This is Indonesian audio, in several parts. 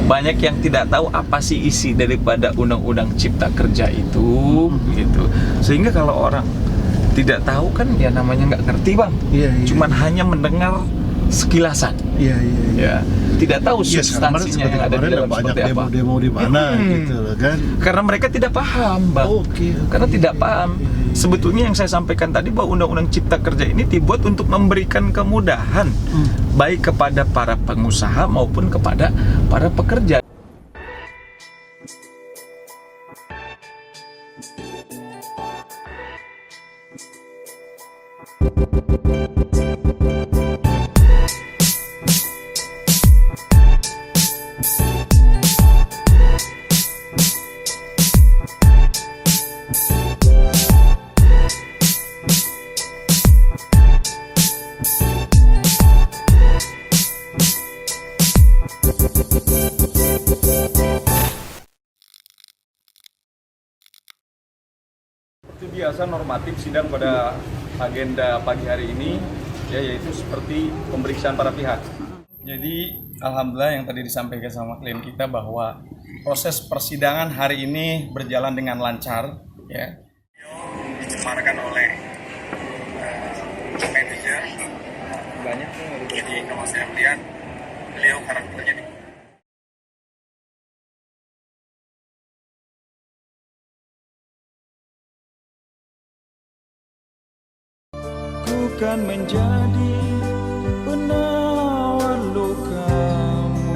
banyak yang tidak tahu apa sih isi daripada Undang-Undang Cipta Kerja itu, gitu. Sehingga kalau orang tidak tahu kan ya namanya nggak ngerti, Bang. Cuman hanya mendengar sekilasan. Ya, tidak tahu substansinya yang ada di dalam seperti apa. Demo di mana gitu loh kan. Karena mereka tidak paham, Bang. Karena tidak paham. Sebetulnya yang saya sampaikan tadi bahwa Undang-Undang Cipta Kerja ini dibuat untuk memberikan kemudahan baik kepada para pengusaha maupun kepada para pekerja. Seperti biasa normatif sidang pada agenda pagi hari ini ya, yaitu seperti pemeriksaan para pihak. Jadi alhamdulillah yang tadi disampaikan sama klien kita bahwa proses persidangan hari ini berjalan dengan lancar ya. Dicemarkan oleh manajer banyak. Jadi kalau saya melihat beliau karakternya kan menjadi penawar lukamu,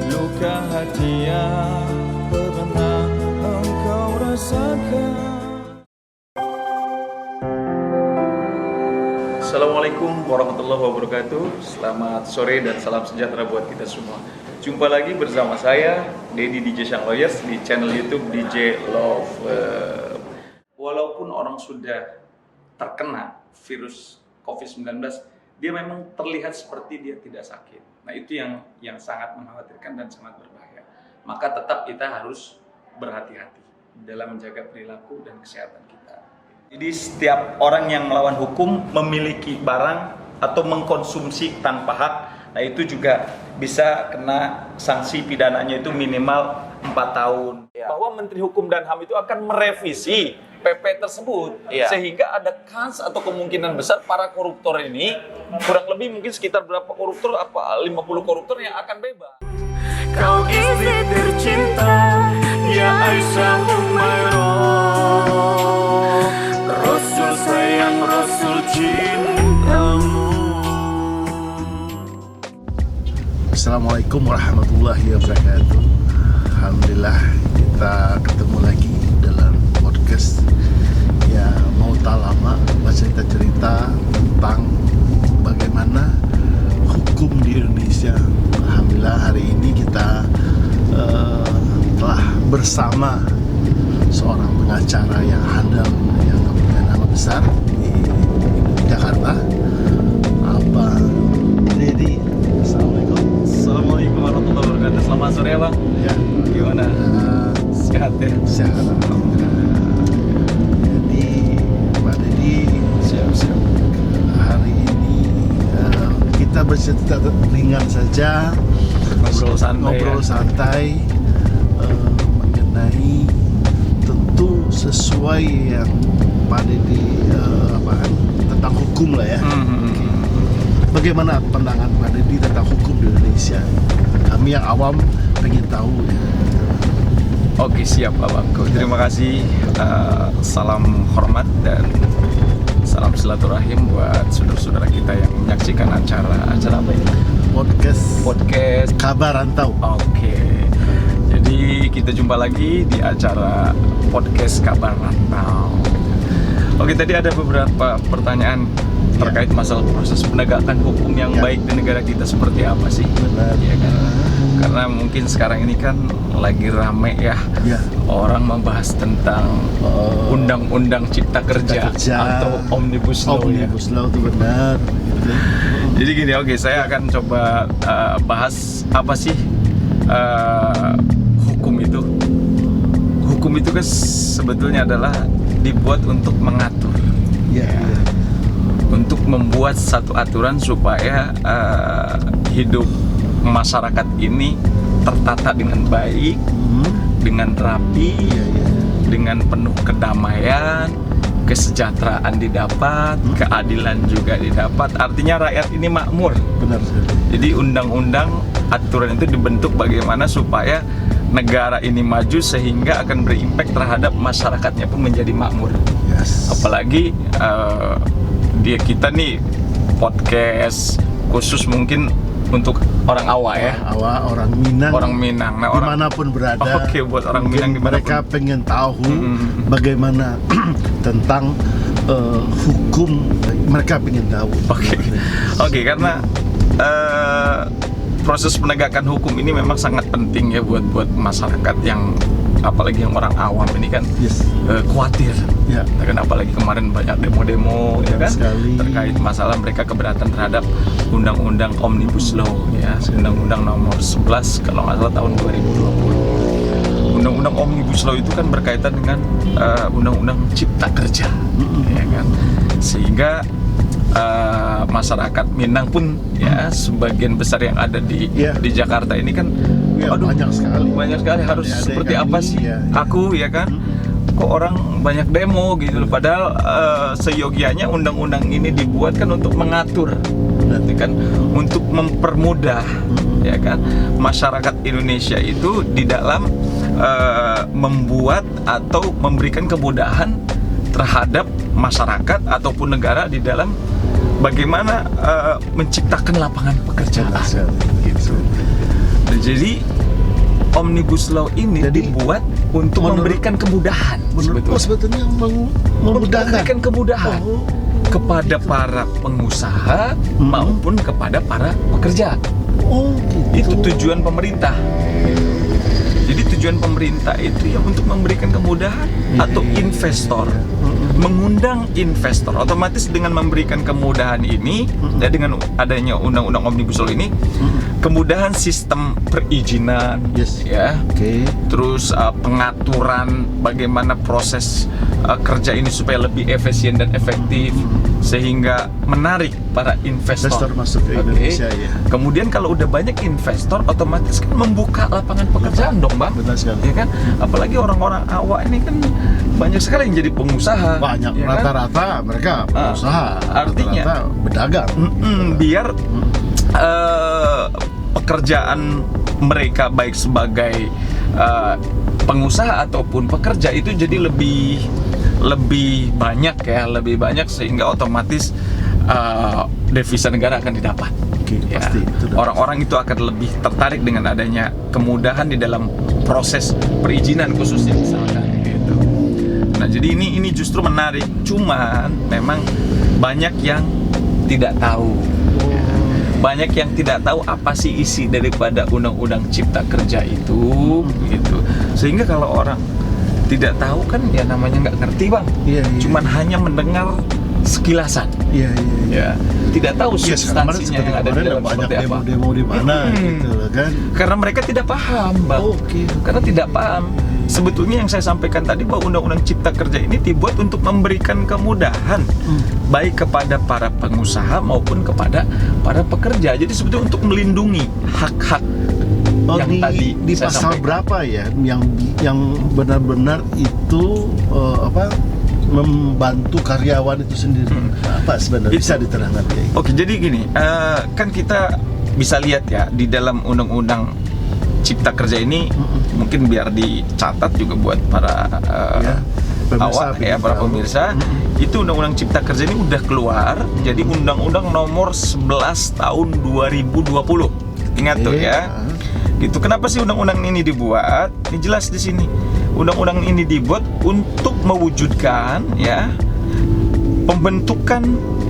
luka hati yang pernah engkau rasakan. Assalamualaikum warahmatullahi wabarakatuh. Selamat sore dan salam sejahtera buat kita semua. Jumpa lagi bersama saya Dedi DJ Shang Lawyers di channel YouTube DJ Love. Walaupun orang sudah terkena virus COVID-19, dia memang terlihat seperti dia tidak sakit. Nah, itu yang sangat mengkhawatirkan dan sangat berbahaya. Maka tetap kita harus berhati-hati dalam menjaga perilaku dan kesehatan kita. Jadi setiap orang yang melawan hukum memiliki barang atau mengkonsumsi tanpa hak, nah itu juga bisa kena sanksi pidananya itu minimal 4 tahun. Bahwa Menteri Hukum dan HAM itu akan merevisi PP tersebut, sehingga ada kans atau kemungkinan besar para koruptor ini, kurang lebih mungkin sekitar berapa koruptor, 50 koruptor yang akan bebas. Kau istri tercinta, ya Aisyah Humairah, Rasul sayang, Rasul cintamu. Assalamualaikum warahmatullahi wabarakatuh. Alhamdulillah kita ketemu lagi dalam podcast ya, mau tak lama cerita tentang bagaimana hukum di Indonesia. Alhamdulillah hari ini kita telah bersama seorang pengacara yang handal yang mempunyai nama besar di Jakarta, Abang Dedi. Assalamualaikum warahmatullahi wabarakatuh. Selamat sore ya, Bang. Ya, gimana? Sehat ya? Sehat, alhamdulillah. Jadi Pak Dedi, Siap. hari ini kita bercerita ringan saja, ngobrol santai mengenai tentu sesuai yang Pak Dedi tentang hukum lah ya. Bagaimana pandangan Pak Dedi tentang hukum di Indonesia? Kami yang awam pengen tahu ya. Oke, siap Abangku. Terima kasih. Salam hormat dan salam silaturahim buat saudara-saudara kita yang menyaksikan acara apa ini? Podcast Kabar Rantau. Oke. Jadi kita jumpa lagi di acara podcast Kabar Rantau. Oke, tadi ada beberapa pertanyaan terkait masalah proses penegakan hukum yang baik di negara kita seperti apa sih? Benar. Ya kan? Karena mungkin sekarang ini kan lagi rame ya, orang membahas tentang Undang-Undang Cipta Kerja atau Omnibus Law. Omnibus Law itu benar. Jadi gini, oke, saya akan coba bahas apa sih hukum itu. Hukum itu kan sebetulnya adalah dibuat untuk mengatur. Untuk membuat satu aturan supaya hidup masyarakat ini tertata dengan baik, dengan rapi, dengan penuh kedamaian, kesejahteraan didapat, keadilan juga didapat. Artinya rakyat ini makmur. Benar sekali. Jadi undang-undang, aturan itu dibentuk bagaimana supaya negara ini maju sehingga akan berimpact terhadap masyarakatnya pun menjadi makmur. Yes. Apalagi kita nih podcast khusus mungkin untuk orang Awa ya. Orang Minang. Orang Minang. Nah, dimanapun berada. Oke, buat orang Minang mereka pengen tahu bagaimana tentang hukum. Mereka pengen tahu. Oke, karena proses penegakan hukum ini memang sangat penting ya buat masyarakat yang apalagi yang orang awam ini kan khawatir. Ya. Kan apalagi kemarin banyak demo-demo ya kan terkait masalah mereka keberatan terhadap undang-undang Omnibus Law ya, undang-undang nomor 11 kalau nggak salah tahun 2020. Undang-undang Omnibus Law itu kan berkaitan dengan undang-undang Cipta Kerja, ya kan, sehingga masyarakat Minang pun ya sebagian besar yang ada di Jakarta ini kan banyak sekali harus seperti apa sih aku ya kan, kok orang banyak demo gitu loh, padahal seyogianya undang-undang ini dibuat kan untuk mengatur kan, untuk mempermudah ya kan masyarakat Indonesia itu di dalam membuat atau memberikan kemudahan terhadap masyarakat ataupun negara di dalam bagaimana menciptakan lapangan pekerjaan gitu. Nah, jadi Omnibus Law ini dibuat untuk memberikan kemudahan sebetulnya memberikan kemudahan kepada para pengusaha maupun kepada para pekerja. Itu tujuan pemerintah. Jadi tujuan pemerintah itu yang untuk memberikan kemudahan atau investor, mengundang investor. Otomatis dengan memberikan kemudahan ini, ya dengan adanya undang-undang Omnibus Law ini, kemudahan sistem perizinan, ya, terus pengaturan bagaimana proses kerja ini supaya lebih efisien dan efektif, sehingga menarik para investor masuk ke Indonesia. Ya. Kemudian kalau udah banyak investor, otomatis kan membuka lapangan pekerjaan dong, Bang. Benar sekali. Ya kan? Apalagi orang-orang awak ini kan banyak sekali yang jadi pengusaha. Banyak, ya rata-rata kan? Mereka pengusaha. Artinya berdagang. Biar pekerjaan mereka baik sebagai pengusaha ataupun pekerja itu jadi lebih banyak ya, lebih banyak sehingga otomatis devisa negara akan didapat. Ya, pasti orang-orang itu akan lebih tertarik dengan adanya kemudahan di dalam proses perizinan khususnya misalkan gitu. Nah, jadi ini justru menarik. Cuman memang banyak yang tidak tahu. Banyak yang tidak tahu apa sih isi daripada undang-undang Cipta Kerja itu gitu. Sehingga kalau orang tidak tahu kan ya namanya nggak ngerti, Bang. Cuman hanya mendengar sekilasan. Ya, tidak tahu substansinya yang ada di dalam seperti apa. Demo di mana gitu kan. Karena mereka tidak paham, Bang. Karena tidak paham. Sebetulnya yang saya sampaikan tadi bahwa undang-undang Cipta Kerja ini dibuat untuk memberikan kemudahan baik kepada para pengusaha maupun kepada para pekerja. Jadi sebetulnya untuk melindungi hak-hak yang tadi di pasal berapa ya yang benar-benar itu membantu karyawan itu sendiri. Apa sebenarnya bisa diterangkan ya? Oke, jadi gini, kan kita bisa lihat ya di dalam undang-undang Cipta Kerja ini mungkin biar dicatat juga buat para awak ya, para pemirsa. Itu undang-undang Cipta Kerja ini udah keluar, jadi undang-undang nomor 11 tahun 2020. Ingat tuh ya. Gitu. Kenapa sih undang-undang ini dibuat? Ini jelas di sini. Undang-undang ini dibuat untuk mewujudkan ya pembentukan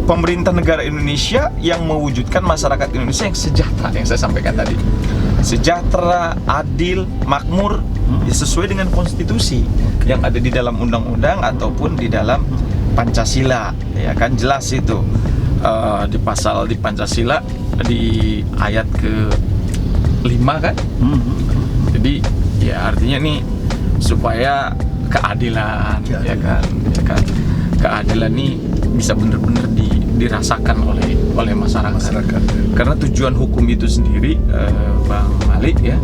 pemerintah negara Indonesia yang mewujudkan masyarakat Indonesia yang sejahtera, yang saya sampaikan tadi. Sejahtera, adil, makmur, ya sesuai dengan konstitusi yang ada di dalam undang-undang ataupun di dalam Pancasila, ya kan jelas itu di pasal di Pancasila di ayat ke-5 kan. Jadi ya artinya nih supaya keadilan, ya kan keadilan nih bisa benar-benar dirasakan oleh masyarakat. Masyarakat. Karena tujuan hukum itu sendiri, Bang Malik ya,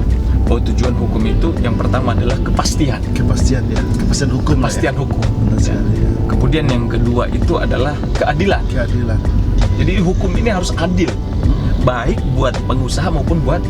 bahwa tujuan hukum itu yang pertama adalah kepastian Kepastian hukum. kepastian hukum. Benar Ya. sekali, ya. Kemudian yang kedua itu adalah keadilan. Keadilan. Jadi hukum ini harus adil, baik buat pengusaha maupun buat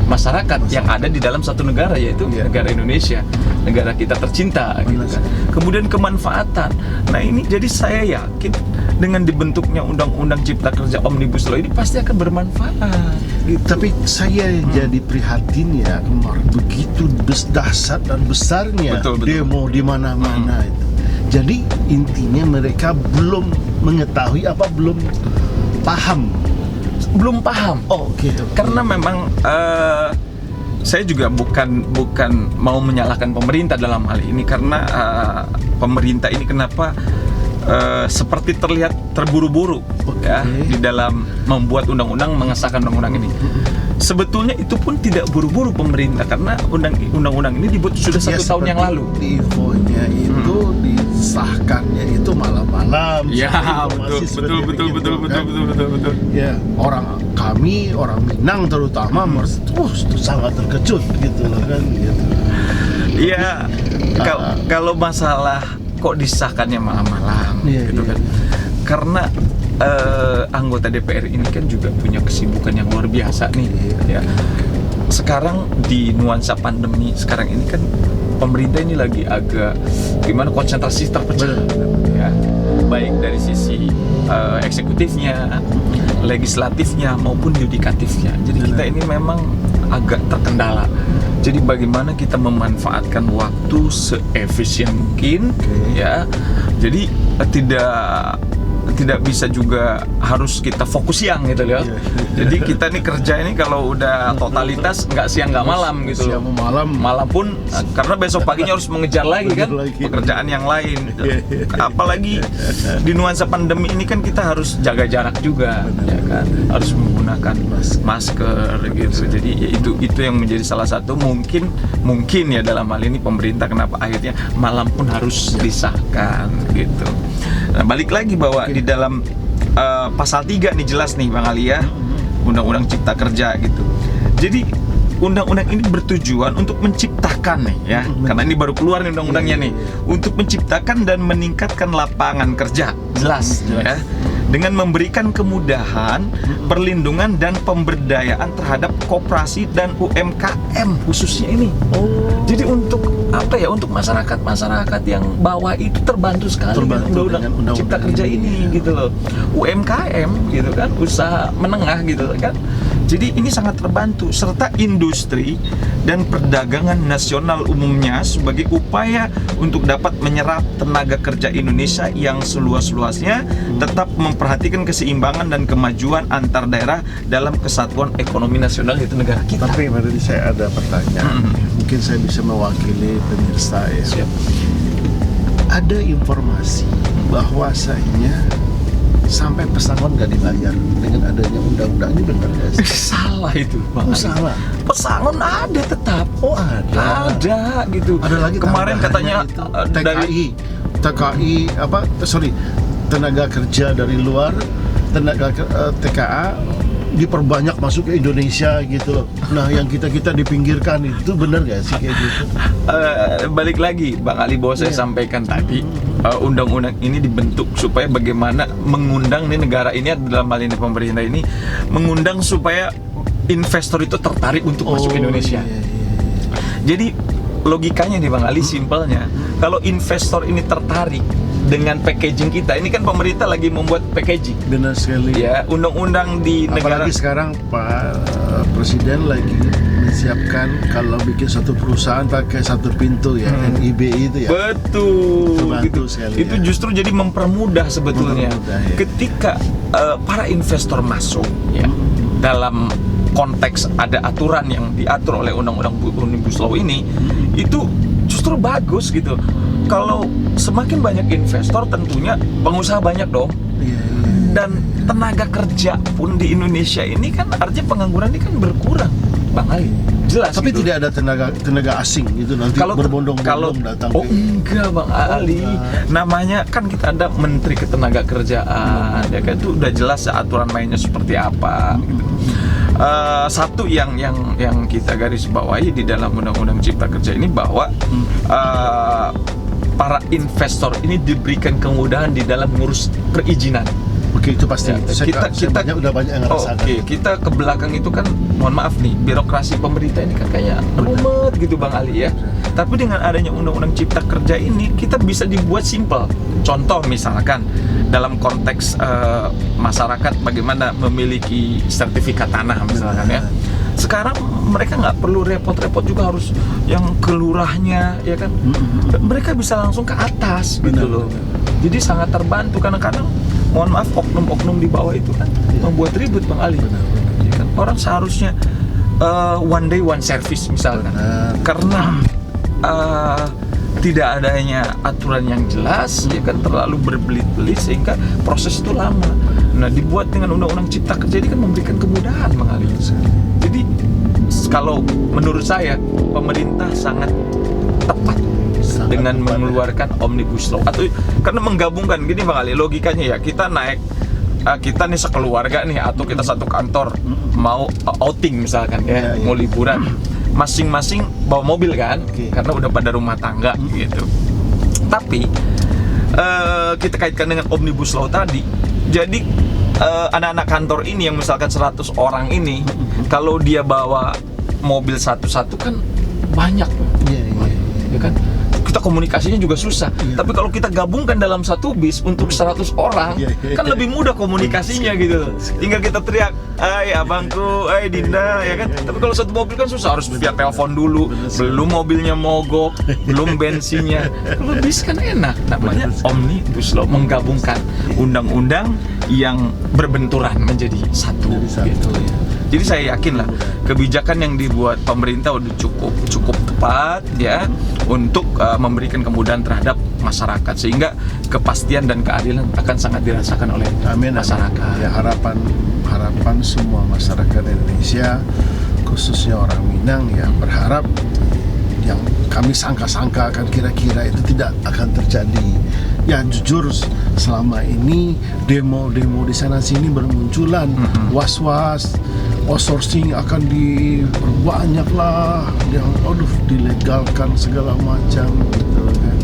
masyarakat yang ada di dalam satu negara, yaitu Iya. negara Indonesia, negara kita tercinta gitu kan. Kemudian kemanfaatan. Nah ini jadi saya yakin dengan dibentuknya Undang-Undang Cipta Kerja Omnibus Law ini pasti akan bermanfaat. Gitu. Tapi saya jadi prihatin ya, kemarin begitu dahsyat dan besarnya Betul. demo di mana-mana itu. Jadi intinya mereka belum mengetahui apa belum paham. Belum paham. Oh gitu. Karena memang saya juga bukan mau menyalahkan pemerintah dalam hal ini, karena pemerintah ini kenapa seperti terlihat terburu-buru ya di dalam membuat undang-undang, mengesahkan undang-undang ini. Sebetulnya itu pun tidak buru-buru pemerintah, karena undang-undang ini dibuat sudah Ya, 1 tahun yang lalu. Infonya itu disahkannya itu malam-malam. Ya, Informasi seperti begitu, kan. betul. Ya, orang Minang terutama sangat terkejut gitu loh kan gitu. Iya, kalau masalah kok disahkannya malam-malam Iya, gitu iya. kan. Karena anggota DPR ini kan juga punya kesibukan yang luar biasa nih ya. Sekarang di nuansa pandemi sekarang ini kan pemerintah ini lagi agak gimana, konsentrasi terpecah ya. Baik dari sisi eksekutifnya, legislatifnya maupun yudikatifnya. Jadi kita ini memang agak terkendala. Jadi bagaimana kita memanfaatkan waktu seefisien mungkin ya. Jadi tidak bisa juga harus kita fokus siang gitu loh. Jadi kita nih kerja ini kalau udah totalitas nggak siang nggak malam gitu loh. Siang malam. Malam pun karena besok paginya harus mengejar lagi kan pekerjaan yang lain. Apalagi di nuansa pandemi ini kan kita harus jaga jarak juga ya kan. Harus menggunakan masker gitu. Jadi ya itu yang menjadi salah satu mungkin ya dalam hal ini pemerintah kenapa akhirnya malam pun harus disahkan gitu. Nah, balik lagi bahwa di dalam pasal 3 nih jelas nih Bang Ali ya, Undang-Undang Cipta Kerja gitu. Jadi undang-undang ini bertujuan untuk menciptakan nih ya, karena ini baru keluar nih undang-undangnya nih, untuk menciptakan dan meningkatkan lapangan kerja, jelas ya, dengan memberikan kemudahan, perlindungan dan pemberdayaan terhadap koperasi dan UMKM khususnya ini. Jadi untuk apa ya, untuk masyarakat yang bawah itu terbantu sekali dengan undang-undang Cipta Kerja ini gitu loh. UMKM gitu kan, usaha menengah gitu kan. Jadi ini sangat terbantu, serta industri dan perdagangan nasional umumnya sebagai upaya untuk dapat menyerap tenaga kerja Indonesia yang seluas-luasnya, tetap memperhatikan keseimbangan dan kemajuan antar daerah dalam kesatuan ekonomi nasional yaitu negara kita. Tapi tadi saya ada pertanyaan, mungkin saya bisa mewakili pemirsa ya. Siap. Ada informasi bahwasanya sampai pesangon nggak dibayar dengan adanya undang-undang ini, benar nggak sih? Salah itu Bang Ali. Salah. Pesangon ada tetap. Oh ada. Ada gitu. Ada lagi kemarin katanya itu, dari TKI tenaga kerja dari luar, tenaga TKA diperbanyak masuk ke Indonesia gitu loh. Nah yang kita dipinggirkan itu benar nggak sih kayak gitu? Balik lagi Bang Ali, bahwa saya sampaikan tadi, undang-undang ini dibentuk supaya bagaimana mengundang nih negara ini, dalam hal ini pemerintah ini mengundang supaya investor itu tertarik untuk masuk ke Indonesia. Jadi logikanya nih Bang Ali, simpelnya kalau investor ini tertarik dengan packaging kita, ini kan pemerintah lagi membuat packaging. Benar sekali. Ya, undang-undang di negara. Apalagi sekarang Pak Presiden lagi menyiapkan kalau bikin satu perusahaan pakai satu pintu ya, NIB itu ya. Betul. Terbantu sekali, itu ya. justru jadi mempermudah sebetulnya. Ya. Ketika para investor masuk ya dalam konteks ada aturan yang diatur oleh Undang-Undang Omnibus Law ini, itu justru bagus gitu. Kalau semakin banyak investor, tentunya pengusaha banyak dong. Dan tenaga kerja pun di Indonesia ini kan artinya pengangguran ini kan berkurang. Bang Ali. Jelas. Tapi gitu. tidak ada tenaga asing itu nanti berbondong-bondong datang. Oh enggak Bang Ali. Namanya kan kita ada Menteri Ketenagakerjaan, ya kan itu udah jelas aturan mainnya seperti apa. Gitu. Satu yang kita garis bawahi di dalam Undang-Undang Cipta Kerja ini bahwa para investor ini diberikan kemudahan di dalam ngurus perizinan. Oke, itu pasti. Ya, kita udah banyak yang ngerasakan. Oke, kita ke belakang itu kan, mohon maaf nih, birokrasi pemerintah ini kan kayak rumet gitu Bang Ali ya. Tapi dengan adanya Undang-Undang Cipta Kerja ini, kita bisa dibuat simpel. Contoh misalkan dalam konteks masyarakat bagaimana memiliki sertifikat tanah misalkan ya. Sekarang mereka nggak perlu repot-repot juga harus yang kelurahnya ya kan. Mereka bisa langsung ke atas gitu loh. Jadi sangat terbantu karena kadang mohon maaf oknum-oknum di bawah itu kan membuat ribut Bang Ali. Ya kan? Orang seharusnya one day one service misalkan. Karena tidak adanya aturan yang jelas ya kan, terlalu berbelit-belit sehingga proses itu lama. Nah, dibuat dengan Undang-Undang Cipta Kerja ini kan memberikan kemudahan Bang Ali. Jadi kalau menurut saya pemerintah sangat tepat dengan mengeluarkan Omnibus Law atau karena menggabungkan gini Bang Ali, logikanya ya kita naik kita nih sekeluarga nih atau kita satu kantor mau outing misalkan ya, mau liburan, masing-masing bawa mobil kan, karena udah pada rumah tangga gitu. Tapi kita kaitkan dengan Omnibus Law tadi, jadi anak-anak kantor ini yang misalkan 100 orang ini kalau dia bawa mobil satu-satu kan banyak, ya kan? Kita komunikasinya juga susah. Tapi kalau kita gabungkan dalam satu bis untuk 100 orang, kan lebih mudah komunikasinya gitu. Tinggal kita teriak, "Hai abangku, hai Dinda," ya kan. Tapi kalau satu mobil kan susah, harus via telepon dulu, belum mobilnya mogok, belum bensinnya. Kalau bis kan enak. Namanya Omnibus Law, menggabungkan undang-undang yang berbenturan menjadi satu gitu. Jadi saya yakin lah kebijakan yang dibuat pemerintah udah cukup tepat ya untuk memberikan kemudahan terhadap masyarakat sehingga kepastian dan keadilan akan sangat dirasakan oleh masyarakat. Ya, harapan semua masyarakat Indonesia khususnya orang Minang ya berharap yang kami sangka-sangka akan kira-kira itu tidak akan terjadi. Ya jujur selama ini demo-demo di sana sini bermunculan, was-was, outsourcing akan diperbanyak lah, yang dilegalkan segala macam gitu kan.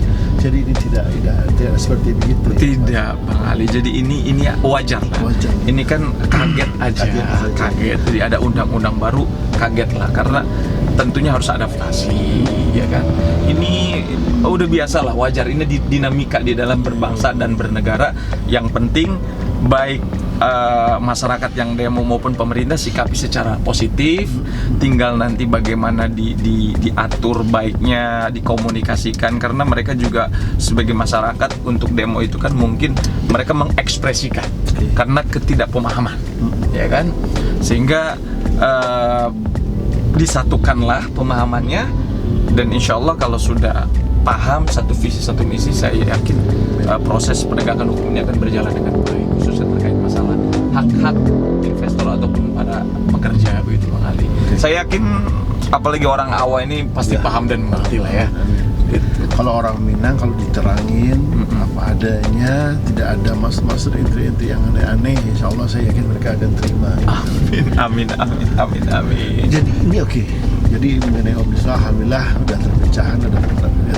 Jadi ini tidak seperti begitu. Tidak Bang Ali. Jadi ini wajar lah. Ini kan kaget aja. Kaget. Jadi ada undang-undang baru, kaget lah karena tentunya harus adaptasi, ya kan. Ini udah biasa lah, wajar. Ini dinamika di dalam berbangsa dan bernegara. Yang penting baik masyarakat yang demo maupun pemerintah sikapi secara positif. Tinggal nanti bagaimana diatur baiknya, dikomunikasikan, karena mereka juga sebagai masyarakat untuk demo itu kan mungkin mereka mengekspresikan karena ketidakpemahaman, ya kan, sehingga disatukanlah pemahamannya, dan insya Allah kalau sudah paham satu visi satu misi, saya yakin proses penegakan hukum ini akan berjalan dengan baik, khususnya terkait masalah hak-hak investor ataupun para pekerja begitu Bang Ali. Saya yakin apalagi orang awam ini pasti paham dan mengerti lah ya. Kalau orang Minang kalau diterangin apa adanya, tidak ada maksud inti-inti yang aneh-aneh, insya Allah saya yakin mereka akan terima. Amin. Jadi ini oke. Jadi mengenai Omnibus Law, alhamdulillah udah terpecahan,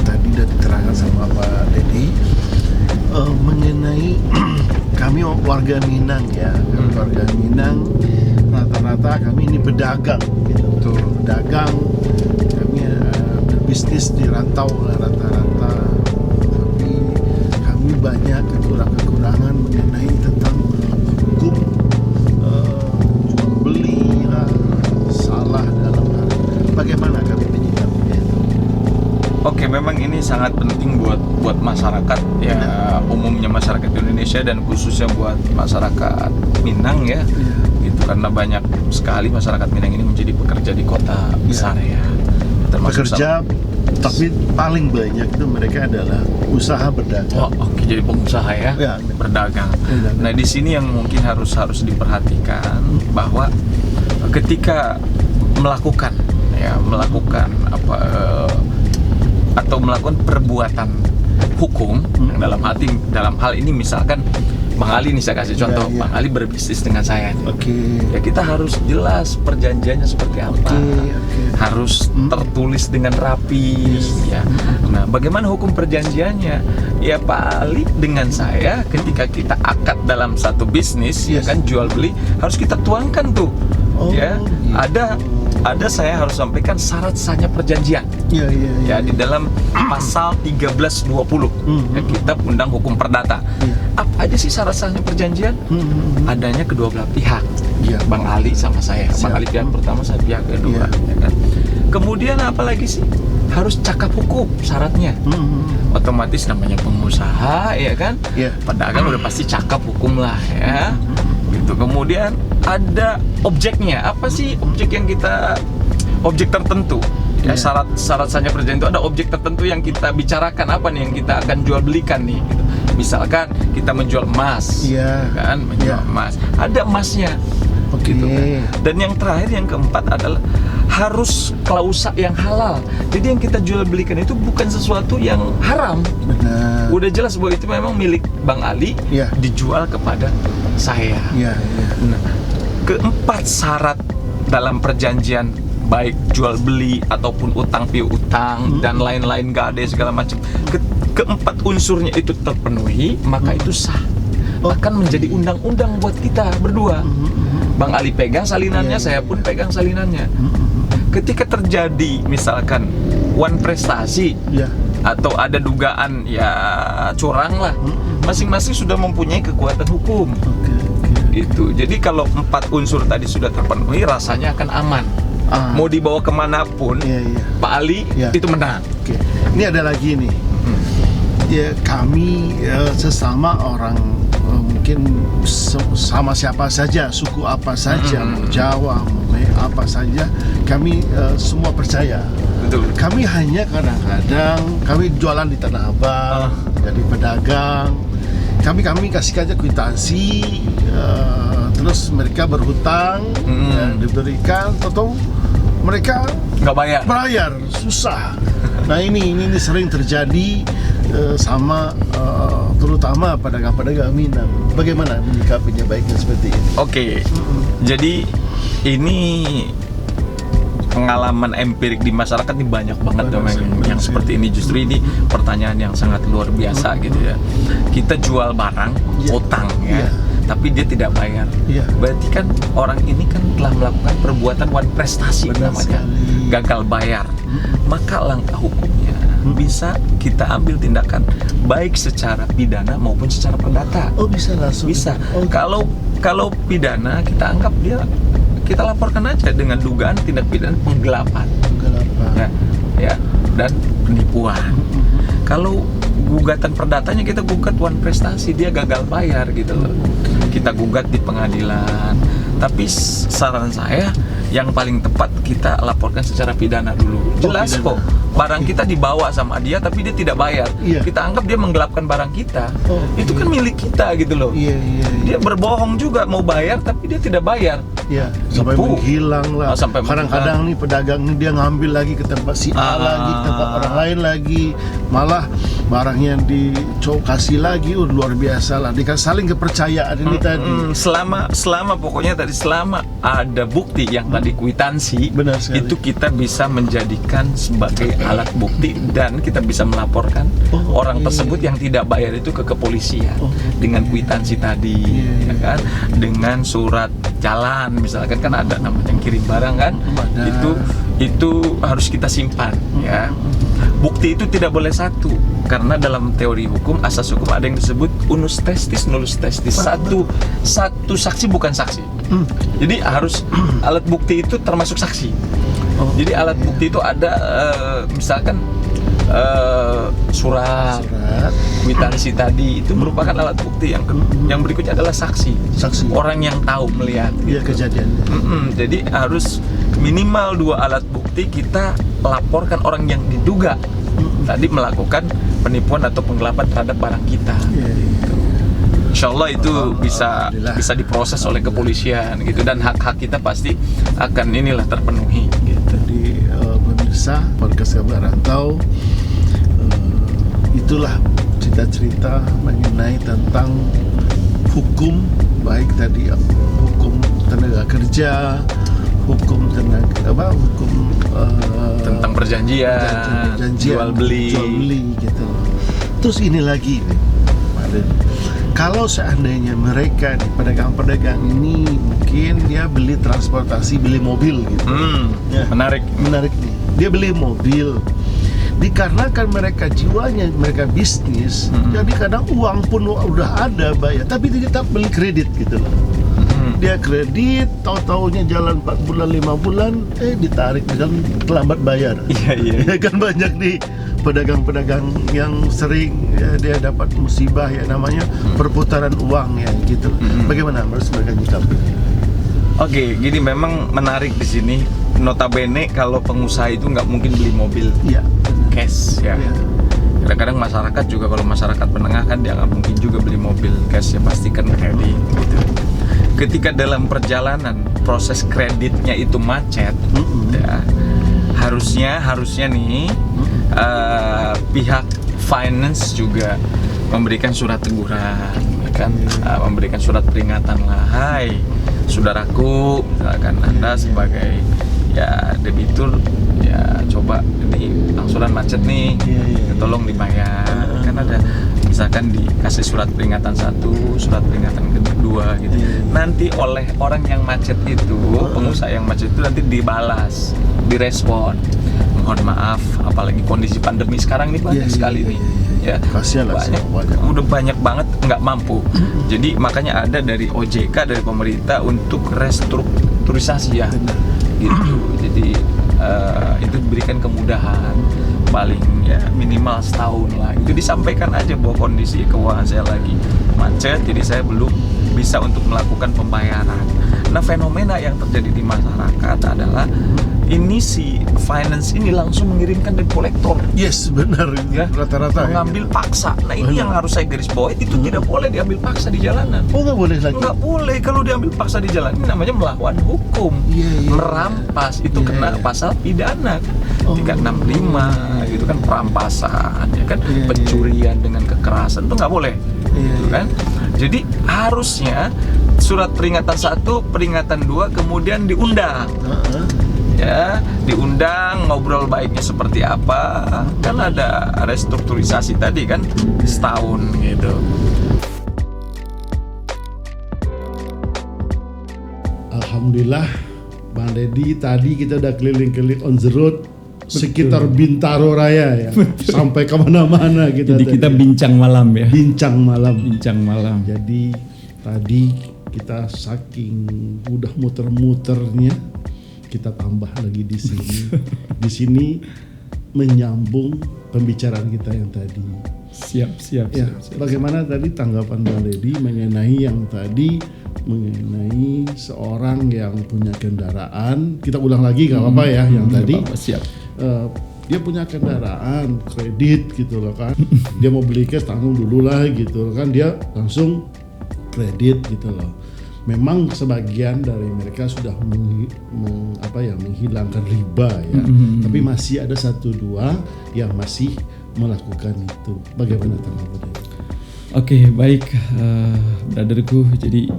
tadi udah diterangkan sama Pak Dedi. Mengenai kami warga Minang ya, warga Minang rata-rata kami ini pedagang gitu. Pedagang, kami berbisnis di rantau rata-rata, tapi kami banyak kekurangan mengenai tentang hukum jual beli lah, salah dalam hal bagaimana kami menyikapinya itu. Oke, memang ini sangat penting buat masyarakat ya, umumnya masyarakat Indonesia dan khususnya buat masyarakat Minang ya. Itu karena banyak sekali masyarakat Minang ini menjadi pekerja di kota besar ya. Termasuk pekerja, tapi paling banyak itu mereka adalah usaha berdagang. Oke, jadi pengusaha ya, berdagang. Nah, di sini yang mungkin harus diperhatikan bahwa ketika melakukan apa atau melakukan perbuatan hukum yang dalam hal ini misalkan Bang Ali nih saya kasih contoh, Iya. Bang Ali berbisnis dengan saya. Oke. Ya kita harus jelas perjanjiannya seperti apa, Oke. harus tertulis dengan rapi. Ya. Nah, bagaimana hukum perjanjiannya? Ya Pak Ali dengan saya ketika kita akad dalam satu bisnis, ya Yes. kan jual beli harus kita tuangkan tuh. Oh, Ya, gitu. ada saya harus sampaikan syarat sahnya perjanjian. Iya. Ya di dalam pasal 1320 ya, Kitab Undang Hukum Perdata. Iya. Apa aja sih syarat sahnya perjanjian? Adanya kedua belah pihak. Iya. Bang Ali sama saya. Siap. Bang Ali pihak pertama, saya pihak kedua. Iya. Ya kan? Kemudian apa lagi sih? Harus cakap hukum syaratnya. Otomatis namanya pengusaha, ya kan? Iya. Pedagang udah pasti cakap hukum lah, ya. Gitu. Kemudian ada objeknya. Apa sih objek yang objek tertentu? Ya, Iya. syarat sahnya perjanjian itu ada objek tertentu yang kita bicarakan, apa nih yang kita akan jual belikan nih gitu. Misalkan kita menjual emas, Iya. kan menjual Iya. emas, ada emasnya. Oke. Gitu kan. Dan yang terakhir, yang keempat adalah harus klausa yang halal. Jadi yang kita jual belikan itu bukan sesuatu yang haram. Benar. Udah jelas bahwa itu memang milik Bang Ali, Iya. dijual kepada saya. Iya. Nah, keempat syarat dalam perjanjian, baik jual beli ataupun utang piutang dan lain-lain, gak ada segala macam. Keempat unsurnya itu terpenuhi, maka itu sah. Akan menjadi undang-undang buat kita berdua. Bang Ali pegang salinannya, Iya. saya pun pegang salinannya. Ketika terjadi misalkan wan prestasi Iya. atau ada dugaan ya curang lah, masing-masing sudah mempunyai kekuatan hukum. Oke. Itu. Jadi kalau 4 unsur tadi sudah terpenuhi, rasanya akan aman. Mau dibawa kemanapun, Iya. Pak Ali Iya. itu menang. Oke. Ini ada lagi nih. Ya, kami sesama orang mungkin sama siapa saja, suku apa saja, mau Jawa, mau apa saja, kami semua percaya. Betul. Kami hanya kadang-kadang kami jualan di Tanah Abang, jadi pedagang. Kami kasih aja kwitansi, terus mereka berhutang, ya, diberikan, atau mereka Nggak bayar. bayar susah. Nah ini sering terjadi sama terutama pedagang-pedagang Minang. Bagaimana menyikapinya baiknya seperti ini? Oke. Jadi ini pengalaman empirik di masyarakat ini banyak banget yang seperti ini. Justru ini pertanyaan yang sangat luar biasa gitu ya. Kita jual barang, Iya. utang ya. Iya. Tapi dia tidak bayar. Iya. Berarti kan orang ini kan telah melakukan perbuatan wan prestasi Benar namanya, sekali. gagal bayar. Maka langkah hukumnya bisa kita ambil tindakan baik secara pidana maupun secara perdata. Oh bisa langsung? Bisa. Oh, Kalau pidana kita anggap kita laporkan aja dengan dugaan tindak pidana penggelapan. Penggelapan. Ya, dan penipuan. Kalau gugatan perdatanya kita gugat wan prestasi, dia gagal bayar gitu loh. Kita gugat di pengadilan. Tapi saran saya yang paling tepat kita laporkan secara pidana dulu. Jelas pidana. kok barang kita dibawa sama dia tapi dia tidak bayar. Iya. Kita anggap dia menggelapkan barang kita. Oh, Itu kan milik kita gitu loh. Iya. Dia berbohong juga mau bayar tapi dia tidak bayar. Ya, sampai Nipu. menghilang lah. Sampai Kadang-kadang nih pedagang nih dia ngambil lagi ke tempat si A lagi, ke tempat orang lain lagi. Malah barangnya dikasih lagi, luar biasa lah. Dia saling kepercayaan ini tadi. Selama pokoknya tadi selama ada bukti yang tadi kwitansi, Benar sekali. itu kita bisa menjadikan sebagai alat bukti dan kita bisa melaporkan Oh, orang iya. tersebut yang tidak bayar itu ke kepolisian Oh, dengan kwitansi tadi, Iya. ya kan? Dengan surat jalan misalkan kan ada namanya yang kirim barang kan, Ada. itu harus kita simpan ya. Bukti itu tidak boleh satu karena dalam teori hukum, asas hukum ada yang disebut unus testis nullus testis. Satu saksi bukan saksi. Jadi harus alat bukti itu termasuk saksi. Oh, Jadi alat bukti itu ada misalkan surat, kwitansi tadi itu merupakan alat bukti. Yang berikutnya adalah saksi. Saksi. Orang yang tahu melihat. Iya kejadiannya. Jadi harus minimal 2 alat bukti kita laporkan orang yang diduga tadi melakukan penipuan atau penggelapan terhadap barang kita. Iya. Insya Allah itu bisa Alhamdulillah. bisa diproses oleh kepolisian gitu, dan hak-hak kita pasti akan inilah terpenuhi gitu. Jadi pemirsa podcast Kabar Rantau, itulah cerita-cerita mengenai tentang hukum, baik tadi hukum tenaga kerja, hukum Tentang perjanjian, jual beli gitu. Terus ini lagi nih, Pak Den. Kalau seandainya mereka nih, pedagang-pedagang ini mungkin dia beli transportasi, beli mobil gitu. Ya. Menarik. Menarik nih. Dia beli mobil. Dikarenakan mereka jiwanya, mereka bisnis, jadi kadang uang pun udah ada bayar, tapi dia tetap beli kredit gitu loh. Dia kredit, tahu-taunya jalan 4 bulan, 5 bulan, ditarik dan terlambat bayar. Iya. Ya kan banyak nih pedagang-pedagang yang sering ya, dia dapat musibah ya, namanya perputaran uang ya gitu. Bagaimana harus mereka nyikapi? Oke, jadi memang menarik di sini. Notabene kalau pengusaha itu nggak mungkin beli mobil Iya. cash ya. Iya. Kadang-kadang masyarakat juga, kalau masyarakat menengah kan dia nggak mungkin juga beli mobil cash ya, pasti kan kredit gitu. Ketika dalam perjalanan proses kreditnya itu macet, ya, harusnya nih pihak finance juga memberikan surat teguran, ya kan, memberikan surat peringatan lah, hai saudaraku, misalkan Anda sebagai ya debitur, ya coba ini angsuran macet nih, tolong dibayar. Kan ada misalkan dikasih surat peringatan 1, surat peringatan kedua gitu. Nanti oleh orang yang macet itu, pengusaha yang macet itu nanti dibalas, direspon. Mohon maaf, apalagi kondisi pandemi sekarang ini banyak sekali nih. Ya, Kasihan lah, udah banyak banget nggak mampu. Jadi makanya ada dari OJK, dari pemerintah untuk restrukturisasi ya. Gitu. Jadi itu diberikan kemudahan paling ya minimal setahun lah. Itu disampaikan aja bahwa kondisi keuangan saya lagi macet, jadi saya belum bisa untuk melakukan pembayaran. Nah, fenomena yang terjadi di masyarakat adalah ini si finance ini langsung mengirimkan debt collector. Yes, benar Ya, rata-rata mengambil paksa. Nah, ini yang harus saya garis bawahi, itu tidak boleh diambil paksa di jalanan. Oh, nggak boleh lagi. Nggak boleh kalau diambil paksa di jalan, ini namanya melawan hukum. Merampas itu kena pasal pidana 365 gitu kan, perampasan ya kan, pencurian dengan kekerasan itu nggak boleh. Gitu kan. Jadi harusnya surat peringatan 1, peringatan 2 kemudian diundang. Ya, diundang, ngobrol baiknya seperti apa. Kan ada restrukturisasi tadi kan setahun gitu. Alhamdulillah, Bang Deddy, tadi kita udah keliling-keliling on the road sekitar Bintaro Raya ya. Sampai kemana-mana kita. Jadi kita bincang malam ya. Bincang malam. Bincang malam. Jadi tadi kita saking udah muter-muternya, kita tambah lagi di sini. Di sini menyambung pembicaraan kita yang tadi. Siap. Bagaimana tadi tanggapan Bang Deddy mengenai yang tadi, mengenai seorang yang punya kendaraan. Kita ulang lagi nggak apa-apa ya yang tadi. Siap. Dia punya kendaraan kredit gitu loh kan. Dia mau beli cash, tanggung dulu lah gitu kan, dia langsung kredit gitu loh. Memang sebagian dari mereka sudah menghilangkan riba ya, tapi masih ada 1-2 yang masih melakukan itu. Bagaimana tanggapannya? Oke, baik, brotherku. Jadi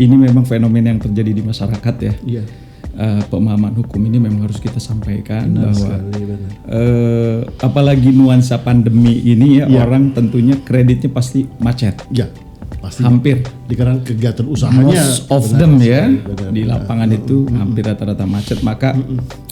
ini memang fenomena yang terjadi di masyarakat ya. Iya. Pemahaman hukum ini memang harus kita sampaikan. Benar bahwa sekali, apalagi nuansa pandemi ini ya, orang tentunya kreditnya pasti macet. Ya, pasti. Hampir Dikarenakan kegiatan usahanya. most of benar them sekali, ya benar. di lapangan itu hampir rata-rata macet. Maka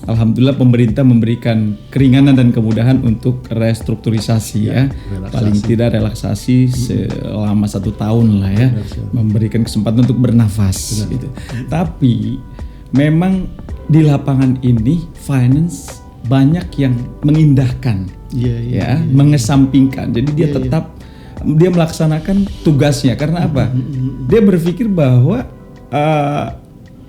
alhamdulillah pemerintah memberikan keringanan dan kemudahan untuk restrukturisasi ya, relaksasi. paling tidak relaksasi selama 1 tahun lah ya, memberikan kesempatan untuk bernafas gitu. Tapi memang di lapangan ini finance banyak yang mengindahkan ya, mengesampingkan. Jadi dia tetap dia melaksanakan tugasnya karena apa? Dia berpikir bahwa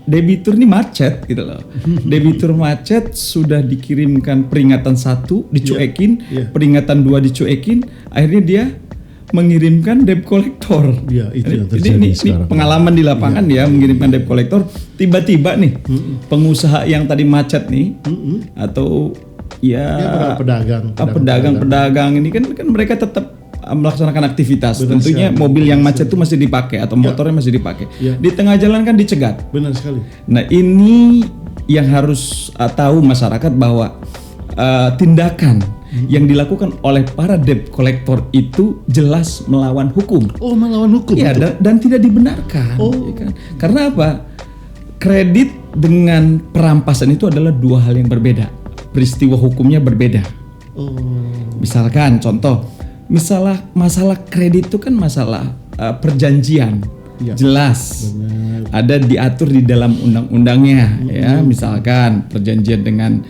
debitur ini macet gitu loh. Debitur macet, sudah dikirimkan peringatan 1 dicuekin, peringatan 2 dicuekin, akhirnya dia mengirimkan debt collector. Ya, itu yang terjadi ini sekarang. pengalaman di lapangan ya, mengirimkan debt collector. Tiba-tiba nih pengusaha yang tadi macet nih, atau para pedagang ini kan mereka tetap melaksanakan aktivitas. Benar Tentunya sekali. mobil yang macet itu masih dipakai atau motornya masih dipakai. Ya. Di tengah jalan kan dicegat. Benar sekali. Nah ini yang harus tahu masyarakat bahwa tindakan yang dilakukan oleh para debt collector itu jelas melawan hukum. Oh, melawan hukum. Ya, itu? dan tidak dibenarkan. Oh. Ya kan? Karena apa? Kredit dengan perampasan itu adalah dua hal yang berbeda. Peristiwa hukumnya berbeda. Oh. Misalkan contoh, masalah kredit itu kan masalah perjanjian. Ya. Jelas. Benar. Ada diatur di dalam undang-undangnya ya. Misalkan perjanjian dengan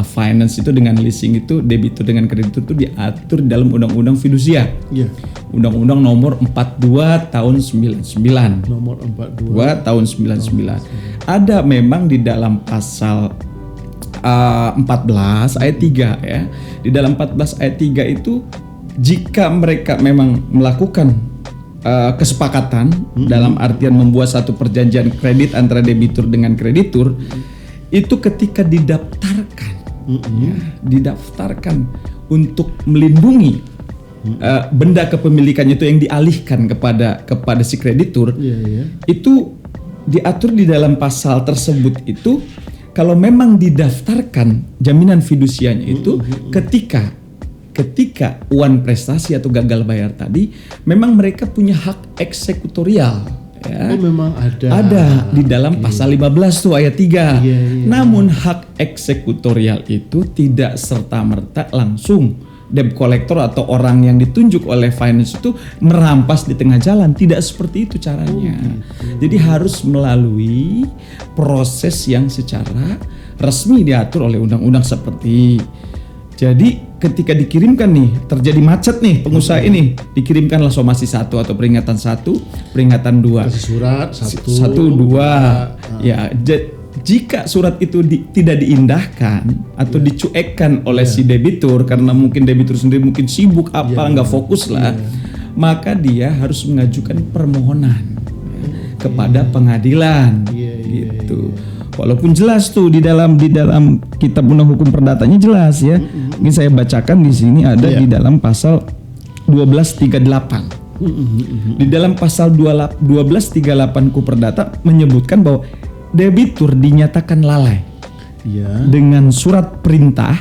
finance itu dengan leasing itu, debitur dengan kreditur itu diatur di dalam undang-undang fidusia. Iya. Undang-undang nomor 42 tahun 99. Nomor 42 tahun 99. Ada memang di dalam pasal 14 ayat 3 ya. Di dalam 14 ayat 3 itu jika mereka memang melakukan kesepakatan dalam artian membuat satu perjanjian kredit antara debitur dengan kreditur, itu ketika didaftarkan ya, didaftarkan untuk melindungi benda kepemilikannya itu yang dialihkan kepada si kreditur, itu diatur di dalam pasal tersebut itu kalau memang didaftarkan jaminan fidusianya itu ketika uang prestasi atau gagal bayar tadi, memang mereka punya hak eksekutorial. Ya. Oh, memang ada. Ada di dalam pasal 15 tuh ayat 3. Namun hak eksekutorial itu tidak serta-merta langsung debt collector atau orang yang ditunjuk oleh finance itu merampas di tengah jalan. Tidak seperti itu caranya. Jadi harus melalui proses yang secara resmi diatur oleh undang-undang seperti. Jadi ketika dikirimkan nih, terjadi macet nih pengusaha ini, dikirimkanlah somasi 1 atau peringatan 1, peringatan 2. Kasih surat 1, 2. Ya, jika surat itu tidak diindahkan atau dicuekkan oleh si debitur karena mungkin debitur sendiri mungkin sibuk nggak fokus lah, maka dia harus mengajukan permohonan kepada pengadilan gitu. Walaupun jelas tuh di dalam kitab undang hukum perdatanya jelas ya. Ini saya bacakan di sini ada di dalam pasal 1238. Di dalam pasal 1238 KUH Perdata menyebutkan bahwa debitur dinyatakan lalai dengan surat perintah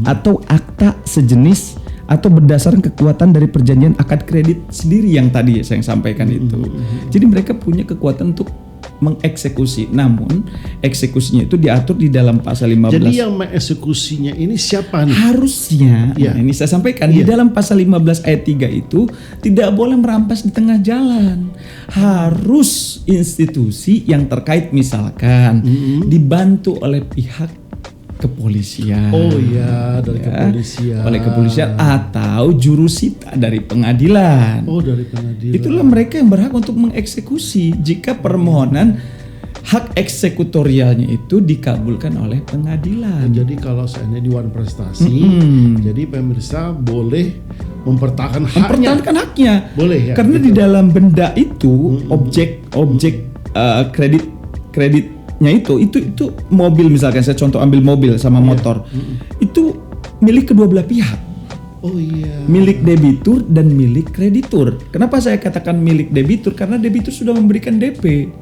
atau akta sejenis atau berdasarkan kekuatan dari perjanjian akad kredit sendiri yang tadi saya sampaikan itu. Jadi mereka punya kekuatan untuk mengeksekusi, namun eksekusinya itu diatur di dalam pasal 15. Jadi yang mengeksekusinya ini siapa nih? Harusnya, nah ini saya sampaikan di dalam pasal 15 ayat 3 itu tidak boleh merampas di tengah jalan. Harus institusi yang terkait misalkan dibantu oleh pihak kepolisian. Oh iya, dari kepolisian. Oleh kepolisian atau jurusita dari pengadilan. Oh, dari pengadilan. Itulah mereka yang berhak untuk mengeksekusi jika permohonan hak eksekutorialnya itu dikabulkan oleh pengadilan. Jadi kalau seandainya di wan prestasi, jadi pemirsa boleh mempertahankan haknya. Boleh ya. Karena di dalam benda itu objek kreditnya itu mobil, misalkan saya contoh ambil mobil sama motor. Itu milik kedua belah pihak. Oh iya. Milik debitur dan milik kreditur. Kenapa saya katakan milik debitur? Karena debitur sudah memberikan DP.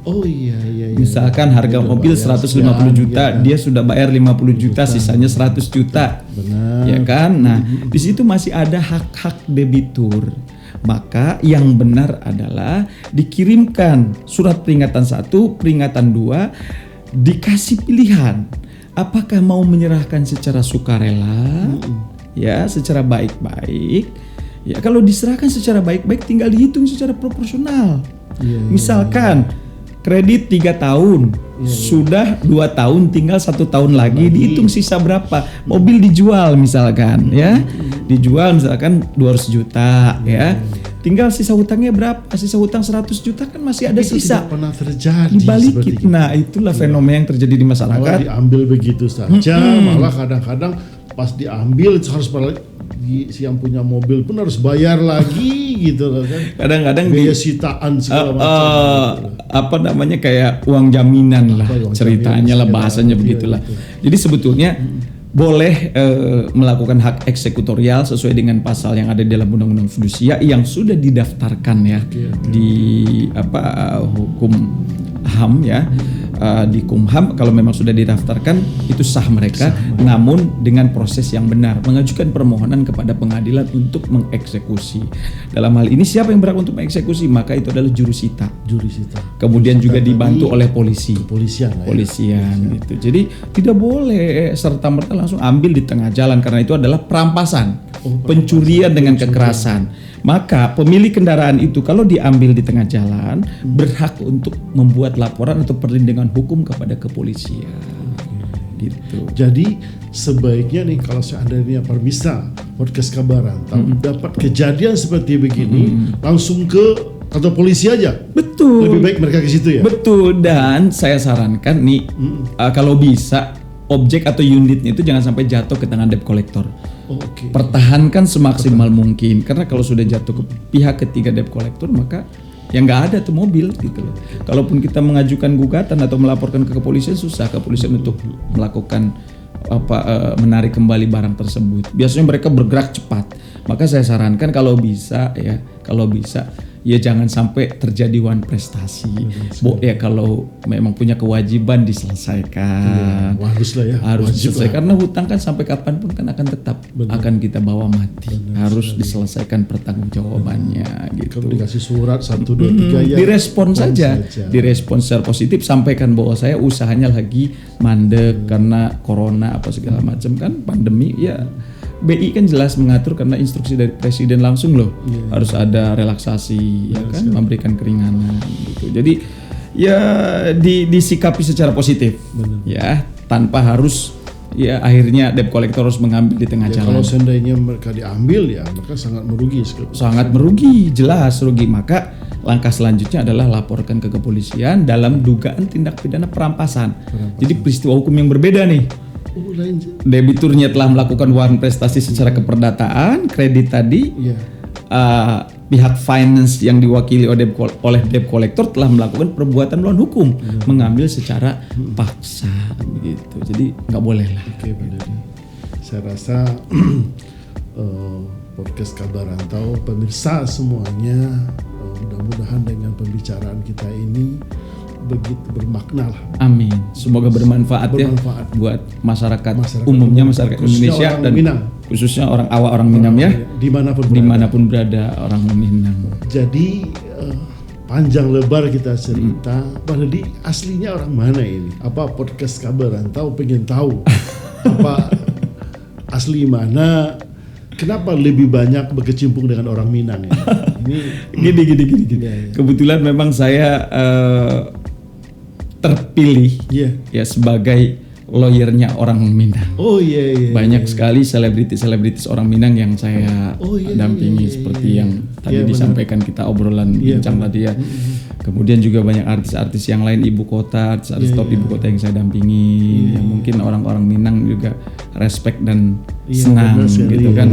Oh iya. Misalkan harga mobil 150 juta, dia sudah bayar 50 juta, sisanya 100 juta. Benar. Ya kan? Nah, di situ masih ada hak-hak debitur. Maka yang benar adalah dikirimkan surat peringatan 1, peringatan 2, dikasih pilihan. Apakah mau menyerahkan secara sukarela, ya, secara baik-baik. Ya, kalau diserahkan secara baik-baik tinggal dihitung secara proporsional. Misalkan kredit 3 tahun, sudah 2 tahun, tinggal 1 tahun lagi, dihitung sisa berapa. Mobil dijual misalkan, ya, dijual misalkan 200 juta, ya, tinggal sisa hutangnya berapa? Sisa hutang 100 juta kan masih ada sisa. Tidak pernah terjadi. Dibalikin. Nah, itulah fenomena yang terjadi di masyarakat. Malah diambil begitu saja, malah kadang-kadang pas diambil harus yang punya mobil pun harus bayar lagi gitu loh kan. Kadang-kadang biaya sitaan segala macam. Apa namanya kayak uang jaminan lah uang ceritanya jaminan, lah bahasanya iya, begitulah. betul. Jadi sebetulnya boleh melakukan hak eksekutorial sesuai dengan pasal yang ada di dalam Undang-Undang Fidusia yang sudah didaftarkan ya di hukum HAM ya. Di Kumham kalau memang sudah didaftarkan itu sah mereka, namun dengan proses yang benar, mengajukan permohonan kepada pengadilan untuk mengeksekusi. Dalam hal ini siapa yang berhak untuk mengeksekusi? Maka itu adalah jurusita. Kemudian juga dibantu oleh kepolisian gitu. Jadi tidak boleh serta-merta langsung ambil di tengah jalan karena itu adalah perampasan, pencurian dengan kekerasan. Maka pemilik kendaraan itu kalau diambil di tengah jalan berhak untuk membuat laporan atau perlindungan hukum kepada kepolisian. Gitu. Jadi sebaiknya nih kalau seandainya permisa podcast Kabaran dapat kejadian seperti begini langsung ke kantor polisi aja. Betul. Lebih baik mereka ke situ ya. Betul, dan saya sarankan nih kalau bisa objek atau unitnya itu jangan sampai jatuh ke tangan debt collector. Pertahankan semaksimal mungkin karena kalau sudah jatuh ke pihak ketiga debt collector maka ya nggak ada tuh mobil gitu loh. Kalaupun kita mengajukan gugatan atau melaporkan ke kepolisian susah kepolisian untuk melakukan menarik kembali barang tersebut. Biasanya mereka bergerak cepat. Maka saya sarankan kalau bisa ya jangan sampai terjadi wan prestasi. Ya kalau memang punya kewajiban diselesaikan. Harus diselesaikan karena hutang kan sampai kapanpun kan akan tetap akan kita bawa mati. Harus diselesaikan pertanggungjawabannya gitu. Kalau dikasih surat 1 2 3 ya direspon saja. Direspon secara positif, sampaikan bahwa saya usahanya lagi mandek karena corona apa segala macam kan pandemi ya. BI kan jelas mengatur karena instruksi dari presiden langsung loh harus ada relaksasi ya kan memberikan keringanan gitu. Jadi ya disikapi secara positif ya tanpa harus ya akhirnya debt collector harus mengambil di tengah jalan. Kalau seandainya mereka diambil ya maka sangat merugi. Jelas rugi. Maka langkah selanjutnya adalah laporkan ke kepolisian dalam dugaan tindak pidana perampasan. Jadi peristiwa hukum yang berbeda nih. Debiturnya telah melakukan wan prestasi secara keperdataan, kredit tadi, pihak finance yang diwakili oleh debt collector telah melakukan perbuatan melawan hukum, mengambil secara paksa, gitu. Jadi nggak boleh lah. Oke, Pak Dedi. Saya rasa podcast Kabar Rantau, pemirsa semuanya, mudah-mudahan dengan pembicaraan kita ini begitu bermakna lah. Amin. Semoga bermanfaat ya buat masyarakat umumnya, masyarakat Indonesia dan Minang. Khususnya orang awak, orang Minang ya. Dimanapun berada orang Minang. Jadi panjang lebar kita cerita. Pak Dedi aslinya orang mana ini? Apa podcast Kabar Rantau pengen tahu apa asli mana? Kenapa lebih banyak berkecimpung dengan orang Minang ya? Gini. Kebetulan memang saya terpilih ya sebagai lawyernya orang Minang. Banyak sekali selebritis orang Minang yang saya dampingi seperti yang tadi disampaikan kita obrolan bincang tadi ya. Kemudian juga banyak artis-artis yang lain ibu kota, artis top ibu kota yang saya dampingi. Yang mungkin orang-orang Minang juga respect dan senang gitu kan.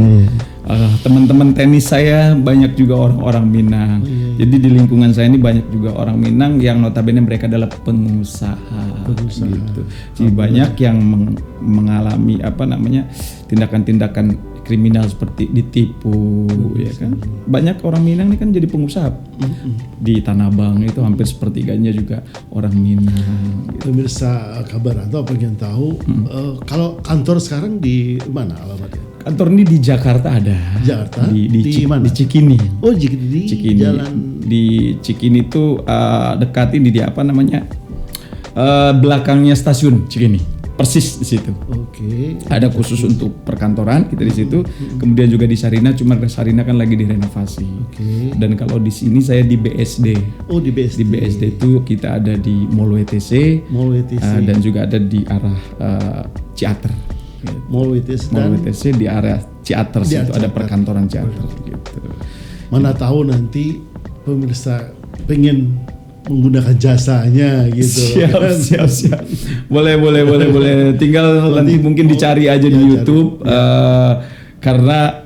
Teman-teman tenis saya banyak juga orang-orang Minang. Jadi di lingkungan saya ini banyak juga orang Minang yang notabene mereka adalah pengusaha. Gitu. Jadi banyak yang mengalami tindakan-tindakan kriminal seperti ditipu ya kan. Banyak orang Minang ini kan jadi pengusaha. Di Tanah Abang itu hampir sepertiganya juga orang Minang. Gitu. Pemirsa Kabar Rantau pengen tahu kalau kantor sekarang di mana alamatnya? Kantor ini di Jakarta ada. Di mana? Di Cikini. Di Cikini. Di Cikini itu dekat ini di belakangnya stasiun Cikini. Persis di situ. Ada khusus untuk perkantoran kita di situ. Kemudian juga di Sarina, cuma Sarina kan lagi direnovasi. Dan kalau di sini saya di BSD. Di BSD itu kita ada di Mall WTC. Dan juga ada di arah Ciater. Mall WTC di area Ciater situ ada perkantoran Ciater gitu. Mana tahu nanti pemirsa pengen menggunakan jasanya gitu. Siap. Boleh. Tinggal nanti mungkin dicari aja di YouTube karena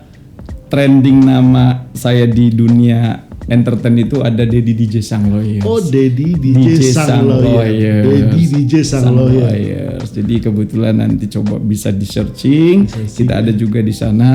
trending nama saya di dunia entertain itu ada Dedi DJ Sang Lawyers. Oh, Dedi DJ Sang Lawyers. Dedi DJ Sang Lawyers. Jadi kebetulan nanti coba bisa di searching. Kita ada juga di sana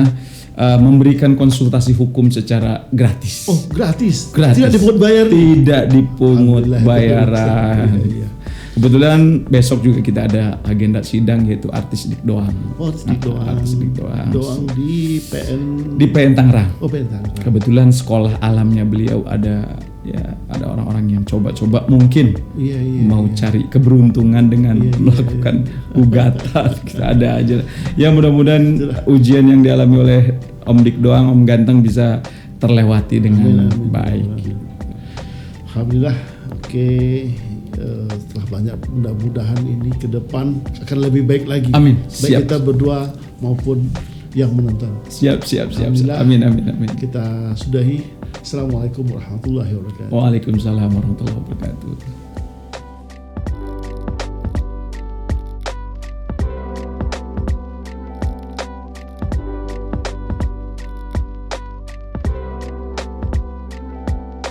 memberikan konsultasi hukum secara gratis. Oh, gratis. Gratis. Tidak dipungut bayar. Tidak dipungut Alhamdulillah, bayaran. iya. Kebetulan besok juga kita ada agenda sidang yaitu artis Dik Doang. Oh, Dik Doang. Artis Dik Doang. Doang di PN. Di PN Tangerang. Oh, PN Tangerang. Kebetulan sekolah alamnya beliau ada orang-orang yang coba-coba mungkin mau cari keberuntungan dengan melakukan gugatan. Ada aja. Ya mudah-mudahan ujian yang dialami oleh Om Dik Doang, Om Ganteng bisa terlewati dengan baik. Alhamdulillah. Oke. Setelah banyak, mudah-mudahan ini ke depan akan lebih baik lagi. Amin. Baik kita berdua maupun yang menonton. Siap. Amin. Kita sudahi. Assalamualaikum warahmatullahi wabarakatuh. Waalaikumsalam warahmatullahi wabarakatuh.